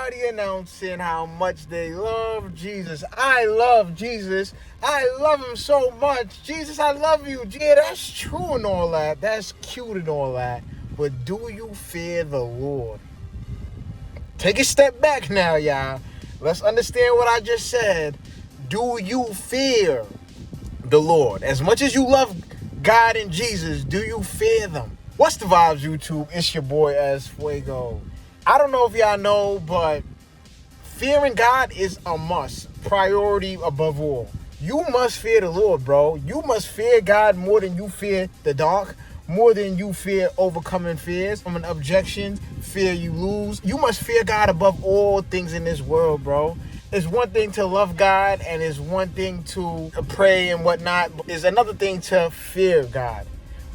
everybody announcing how much they love Jesus. I love Jesus. I love him so much. Jesus, I love you. Yeah, that's true and all that. That's cute and all that. But do you fear the Lord? Take a step back now, y'all. Let's understand what I just said. Do you fear the Lord? As much as you love God and Jesus, do you fear them? What's the vibes, YouTube? It's your boy, S Fuego. I don't know if y'all know, but fearing God is a must. Priority above all. You must fear the Lord, bro. You must fear God more than you fear the dark, more than you fear overcoming fears. From an objection, fear you lose. You must fear God above all things in this world, bro. It's one thing to love God, and it's one thing to pray and whatnot. It's another thing to fear God.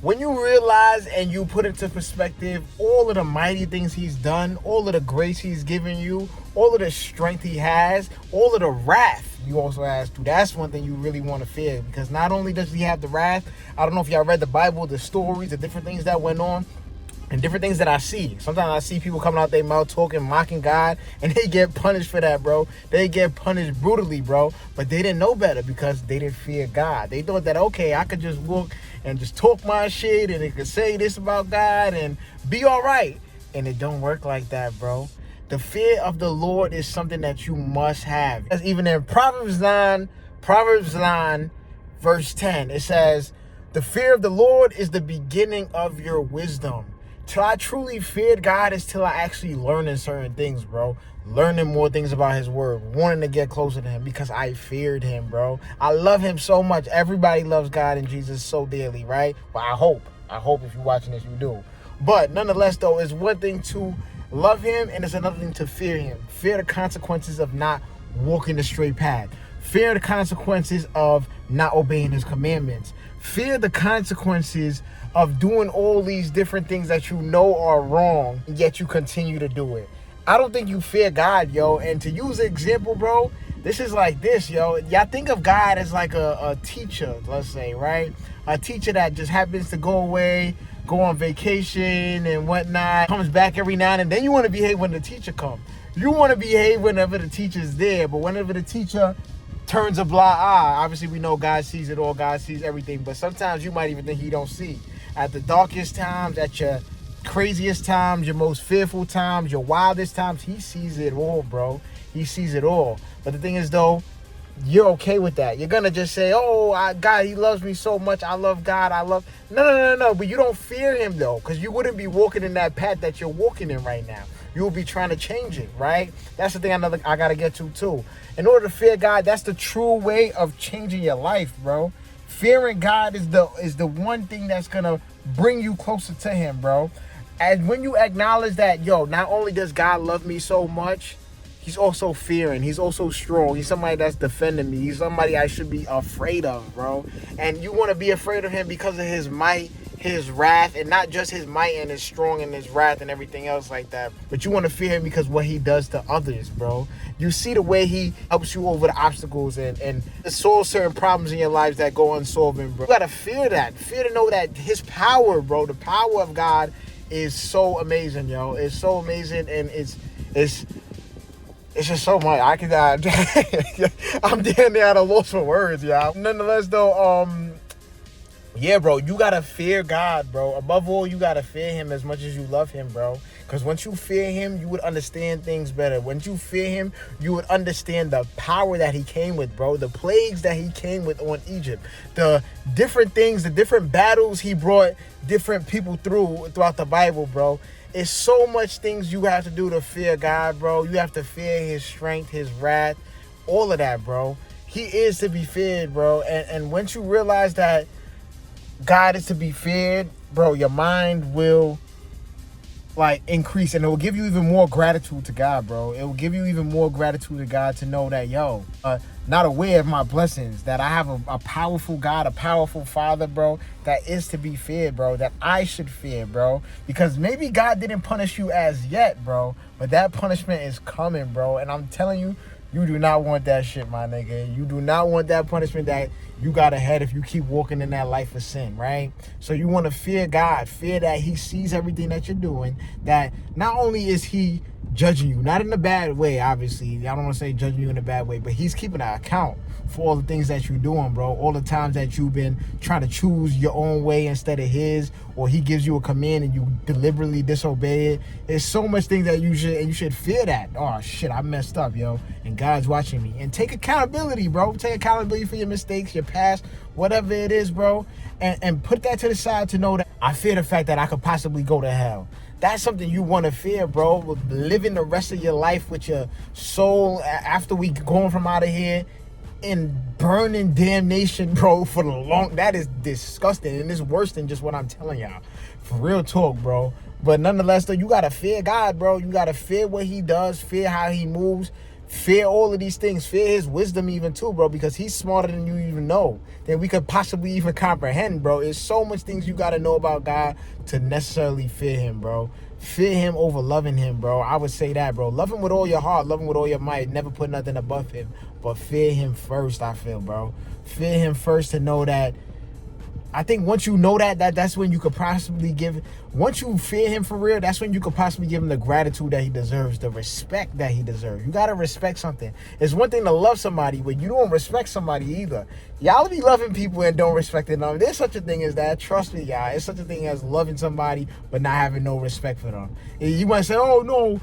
When you realize and you put into perspective all of the mighty things he's done, all of the grace he's given you, all of the strength he has, all of the wrath you also has too. That's one thing you really want to fear, because not only does he have the wrath, I don't know if y'all read the Bible, the stories, the different things that went on, and different things that I see. Sometimes I see people coming out their mouth talking, mocking God, and they get punished for that, bro. They get punished brutally, bro. But they didn't know better because they didn't fear God. They thought that, okay, I could just walk and just talk my shit, and they could say this about God and be all right. And it don't work like that, bro. The fear of the Lord is something that you must have. As even in Proverbs 9, verse 10, it says, the fear of the Lord is the beginning of your wisdom. Till I truly feared God is till I actually learning certain things, bro. Learning more things about his word. Wanting to get closer to him because I feared him, bro. I love him so much. Everybody loves God and Jesus so dearly, right? Well, I hope if you're watching this, you do. But nonetheless, though, it's one thing to love him and it's another thing to fear him. Fear the consequences of not walking the straight path. Fear the consequences of not obeying his commandments. Fear the consequences of doing all these different things that you know are wrong, yet you continue to do it. I don't think you fear God, yo. And to use an example, bro, this is like this, yo. Y'all think of God as like a teacher, let's say, right? A teacher that just happens to go away, go on vacation and whatnot, comes back every now and then you want to behave when the teacher comes. You want to behave whenever the teacher's there, but whenever the teacher turns a blind eye, obviously we know God sees it all, God sees everything, but sometimes you might even think he don't see. At the darkest times, at your craziest times, your most fearful times, your wildest times, he sees it all, bro. He sees it all. But the thing is, though, you're okay with that. You're gonna just say, oh, God, he loves me so much, I love God, No, but you don't fear him, though, because you wouldn't be walking in that path that you're walking in right now. You will be trying to change it, right? That's the thing I gotta get to, too. In order to fear God, that's the true way of changing your life, bro. Fearing God is the one thing that's gonna bring you closer to him, bro. And when you acknowledge that, yo, not only does God love me so much, he's also fearing. He's also strong. He's somebody that's defending me. He's somebody I should be afraid of, bro. And you want to be afraid of him because of his might, his wrath, and not just his might and his strong and his wrath and everything else like that. But you want to fear him because what he does to others, bro. You see the way he helps you over the obstacles and solve certain problems in your lives that go unsolved, bro. You gotta fear that. Fear to know that his power, bro, the power of God is so amazing, yo. It's so amazing, and it's just so much. I'm damn near at a loss for words, y'all. Nonetheless, though, yeah, bro, you gotta fear God, bro. Above all, you gotta fear him as much as you love him, bro. Because once you fear him, you would understand things better. Once you fear him, you would understand the power that he came with, bro. The plagues that he came with on Egypt. The different things, the different battles he brought different people throughout the Bible, bro. It's so much things you have to do to fear God, bro. You have to fear his strength, his wrath, all of that, bro. He is to be feared, bro. And once you realize that God is to be feared, bro, your mind will increase, and it will give you even more gratitude to God, bro. It will give you even more gratitude to God to know that, yo, not aware of my blessings, that I have a powerful God, a powerful Father, bro, that is to be feared, bro, that I should fear, bro, because maybe God didn't punish you as yet, bro, but that punishment is coming, bro, and I'm telling you, you do not want that shit, my nigga. You do not want that punishment that you got ahead if you keep walking in that life of sin, right? So you want to fear God, fear that he sees everything that you're doing, that not only is he judging you, not in a bad way, obviously. I don't want to say judging you in a bad way, but he's keeping an account for all the things that you're doing, bro. All the times that you've been trying to choose your own way instead of his, or he gives you a command and you deliberately disobey it. There's so much things that you should fear that. Oh shit, I messed up, yo, and God's watching me. And take accountability, bro. Take accountability for your mistakes, your past, whatever it is, bro. And put that to the side to know that I fear the fact that I could possibly go to hell. That's something you want to fear, bro. With living the rest of your life with your soul after we going from out of here in burning damnation, bro, for the long. That is disgusting, and it's worse than just what I'm telling y'all. For real talk, bro. But nonetheless, though, you gotta fear God, bro. You gotta fear what he does, fear how he moves, fear all of these things, fear his wisdom even too, bro, because he's smarter than you even know, than we could possibly even comprehend, bro. There's so much things you gotta know about God to necessarily fear him, bro. Fear him over loving him, bro. I would say that, bro. Love him with all your heart, love him with all your might. Never put nothing above him, but fear him first, I feel, bro. Fear him first to know that. I think once you know that's when you could possibly give, once you fear him for real, that's when you could possibly give him the gratitude that he deserves, the respect that he deserves. You got to respect something. It's one thing to love somebody, but you don't respect somebody either. Y'all be loving people and don't respect them. There's such a thing as that. Trust me, y'all. It's such a thing as loving somebody, but not having no respect for them. You might say, oh, no,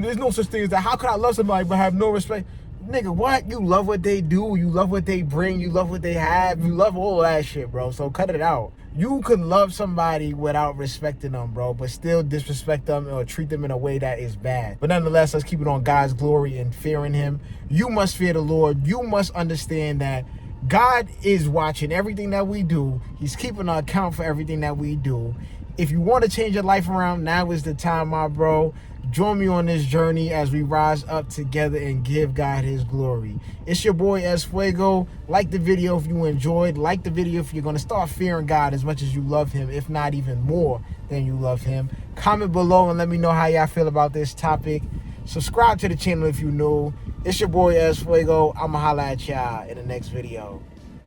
there's no such thing as that. How could I love somebody but have no respect? Nigga, what? You love what they do. You love what they bring. You love what they have. You love all that shit, bro. So cut it out. You could love somebody without respecting them, bro, but still disrespect them or treat them in a way that is bad. But nonetheless, let's keep it on God's glory and fearing him. You must fear the Lord. You must understand that God is watching everything that we do. He's keeping an account for everything that we do. If you want to change your life around, now is the time, my bro. Join me on this journey as we rise up together and give God his glory. It's your boy S Fuego. Like the video if you enjoyed. Like the video if you're going to start fearing God as much as you love him, if not even more than you love him. Comment below and let me know how y'all feel about this topic. Subscribe to the channel if you're new. It's your boy S Fuego. I'ma holla at y'all in the next video.